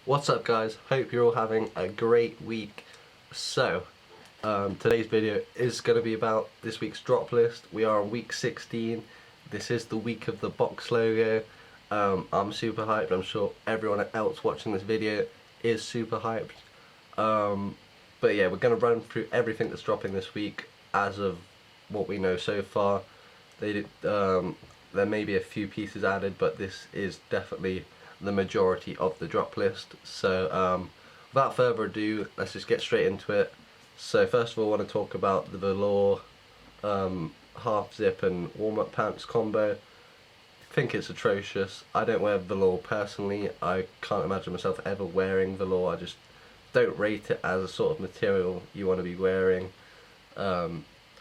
What's up guys, hope you're all having a great week. So, today's video is going to be about this week's drop list. We are on week 16, this is the week of the box logo. I'm super hyped, I'm sure everyone else watching this video is super hyped. But yeah, we're going to run through everything that's dropping this week as of what we know so far. There may be a few pieces added, but this is definitely the majority of the drop list. So without further ado, let's just get straight into it. So first of all, I want to talk about the velour half zip and warm-up pants combo. I think it's atrocious. I don't wear velour personally. I can't imagine myself ever wearing velour. I just don't rate it as a sort of material you want to be wearing. I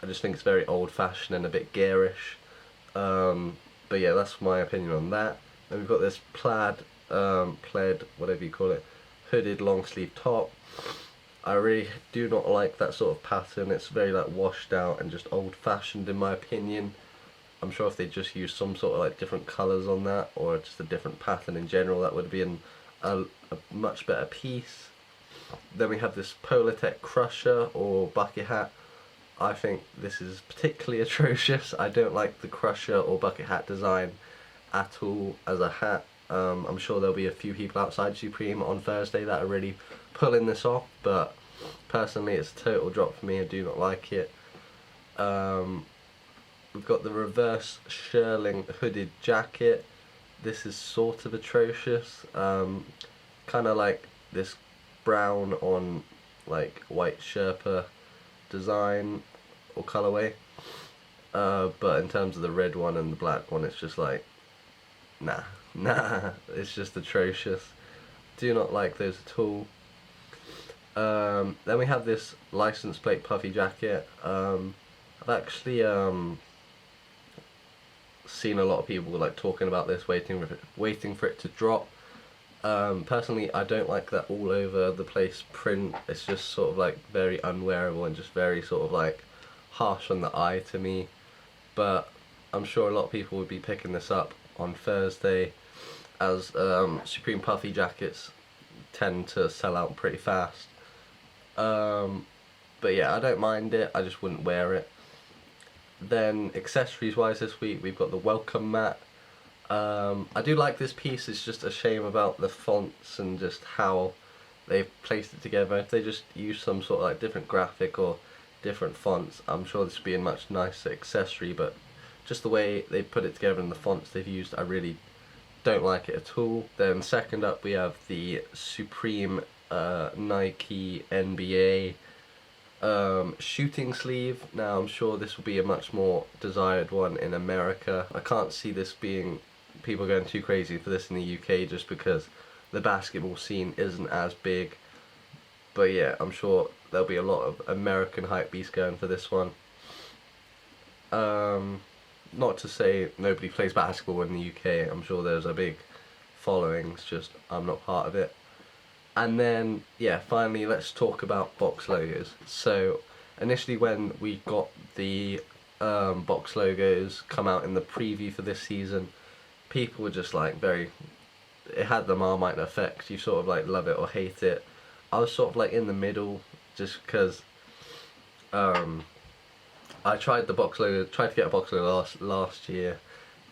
just think it's very old-fashioned and a bit garish. But yeah, that's my opinion on that. Then we've got this plaid, whatever you call it, hooded long sleeve top. I really do not like that sort of pattern. It's very like washed out and just old-fashioned in my opinion. I'm sure if they just used some sort of like different colours on that, or just a different pattern in general, that would be a much better piece. Then we have this Polartec crusher or bucket hat. I think this is particularly atrocious. I don't like the crusher or bucket hat design at all as a hat. I'm sure there'll be a few people outside Supreme on Thursday that are really pulling this off, but personally it's a total drop for me. I do not like it. We've got the reverse shearling hooded jacket. This is sort of atrocious. Kind of like this brown on like white Sherpa design or colorway, but in terms of the red one and the black one, it's just like nah, it's just atrocious. Do not like those at all. Then we have this license plate puffy jacket. I've actually seen a lot of people like talking about this, waiting for it to drop. Personally, I don't like that all over the place print. It's just sort of like very unwearable and just very sort of like harsh on the eye to me. But I'm sure a lot of people would be picking this up on Thursday, as Supreme puffy jackets tend to sell out pretty fast. But yeah, I don't mind it, I just wouldn't wear it. Then accessories wise this week, we've got the welcome mat. I do like this piece. It's just a shame about the fonts and just how they've placed it together. If they just use some sort of like different graphic or different fonts, I'm sure this would be a much nicer accessory, but just the way they put it together and the fonts they've used, I really don't like it at all. Then second up we have the Supreme Nike NBA shooting sleeve. Now I'm sure this will be a much more desired one in America. I can't see this being people going too crazy for this in the UK just because the basketball scene isn't as big. But yeah, I'm sure there'll be a lot of American hypebeasts going for this one. Not to say nobody plays basketball in the UK, I'm sure there's a big following, it's just I'm not part of it. And then, yeah, finally let's talk about box logos. So initially when we got the box logos come out in the preview for this season, people were just like it had the Marmite effect. You sort of like love it or hate it. I was sort of like in the middle, just because I tried to get a box logo last year,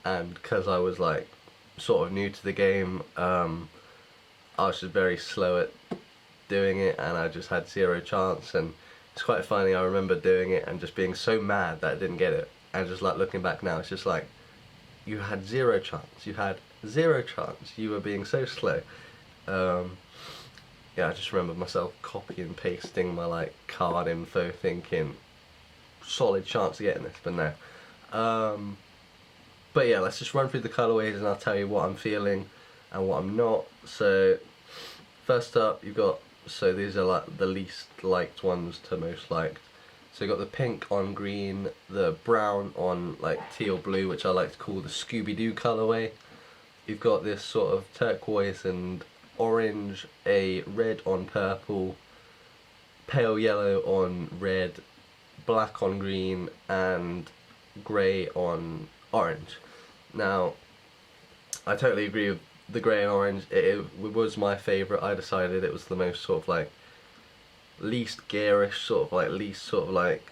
and because I was like sort of new to the game, I was just very slow at doing it and I just had zero chance. And it's quite funny, I remember doing it and just being so mad that I didn't get it, and just like looking back now, it's just like, you had zero chance, you were being so slow. Yeah, I just remember myself copy and pasting my like card info thinking solid chance of getting this, but no. But yeah, let's just run through the colourways and I'll tell you what I'm feeling and what I'm not. So first up you've got, so these are like the least liked ones to most liked. So you've got the pink on green, the brown on like teal blue, which I like to call the Scooby-Doo colourway. You've got this sort of turquoise and orange, a red on purple, pale yellow on red, black on green, and grey on orange. Now I totally agree with the grey and orange, it was my favourite. I decided it was the most sort of like least garish, sort of like least sort of like,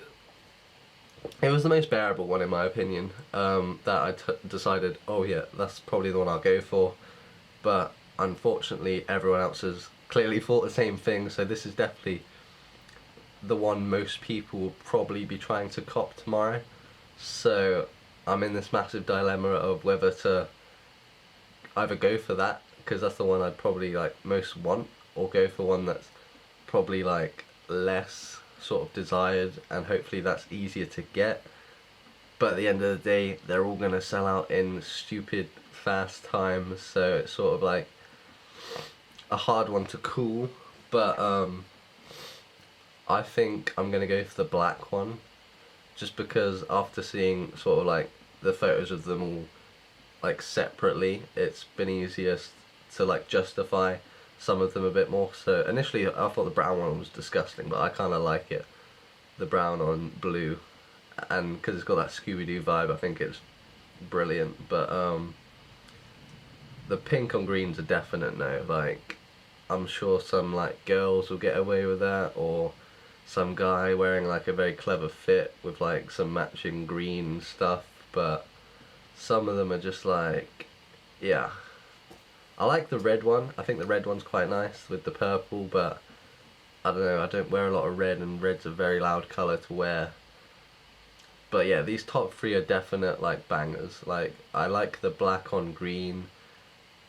it was the most bearable one in my opinion, that I decided, oh yeah, that's probably the one I'll go for. But unfortunately everyone else has clearly thought the same thing, so this is definitely the one most people will probably be trying to cop tomorrow. So I'm in this massive dilemma of whether to either go for that, because that's the one I'd probably like most want, or go for one that's probably like less sort of desired and hopefully that's easier to get. But at the end of the day, they're all going to sell out in stupid fast times, so it's sort of like a hard one to call. But I think I'm going to go for the black one, just because after seeing sort of like the photos of them all like separately, it's been easier to like justify some of them a bit more. So initially I thought the brown one was disgusting, but I kind of like it, the brown on blue, and because it's got that Scooby-Doo vibe, I think it's brilliant. But the pink on green's a definite no. Like, I'm sure some like girls will get away with that, or some guy wearing like a very clever fit with like some matching green stuff, but some of them are just like, yeah. I like the red one. I think the red one's quite nice with the purple, but I don't know, I don't wear a lot of red, and red's a very loud colour to wear. But yeah, these top three are definite like bangers. Like, I like the black on green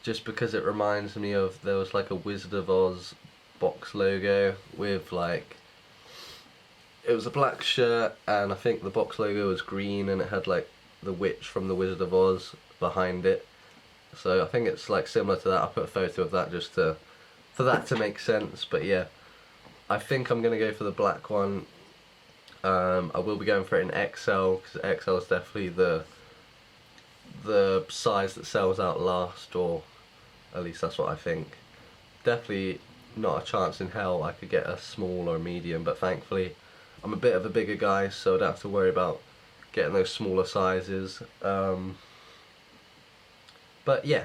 just because it reminds me of, there was like a Wizard of Oz box logo with like, it was a black shirt and I think the box logo was green and it had like the witch from the Wizard of Oz behind it. So I think it's like similar to that. I put a photo of that just for that to make sense. But yeah, I think I'm going to go for the black one. I will be going for it in XL, because XL is definitely the size that sells out last, or at least that's what I think. Definitely not a chance in hell I could get a small or a medium, but thankfully I'm a bit of a bigger guy, so I don't have to worry about getting those smaller sizes. But yeah,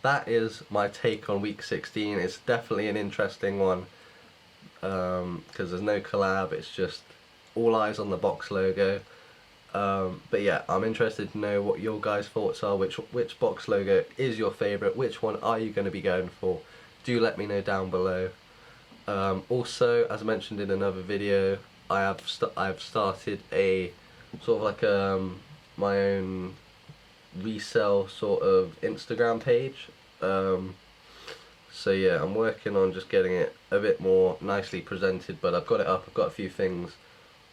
that is my take on week 16. It's definitely an interesting one, because there's no collab, it's just all eyes on the box logo. But yeah, I'm interested to know what your guys' thoughts are. Which box logo is your favourite? Which one are you going to be going for? Do let me know down below. Also, as I mentioned in another video, I've started a sort of like my own resell sort of Instagram page. So yeah, I'm working on just getting it a bit more nicely presented, but I've got it up. I've got a few things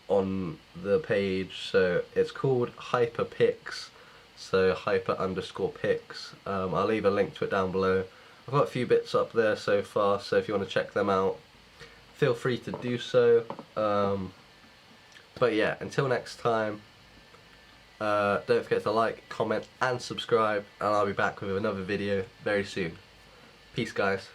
on the page, so it's called Hyperpics, so hyper_pics. I'll leave a link to it down below. I've got a few bits up there so far, so if you want to check them out, feel free to do so. But yeah, until next time, don't forget to like, comment and subscribe, and I'll be back with another video very soon. Peace guys.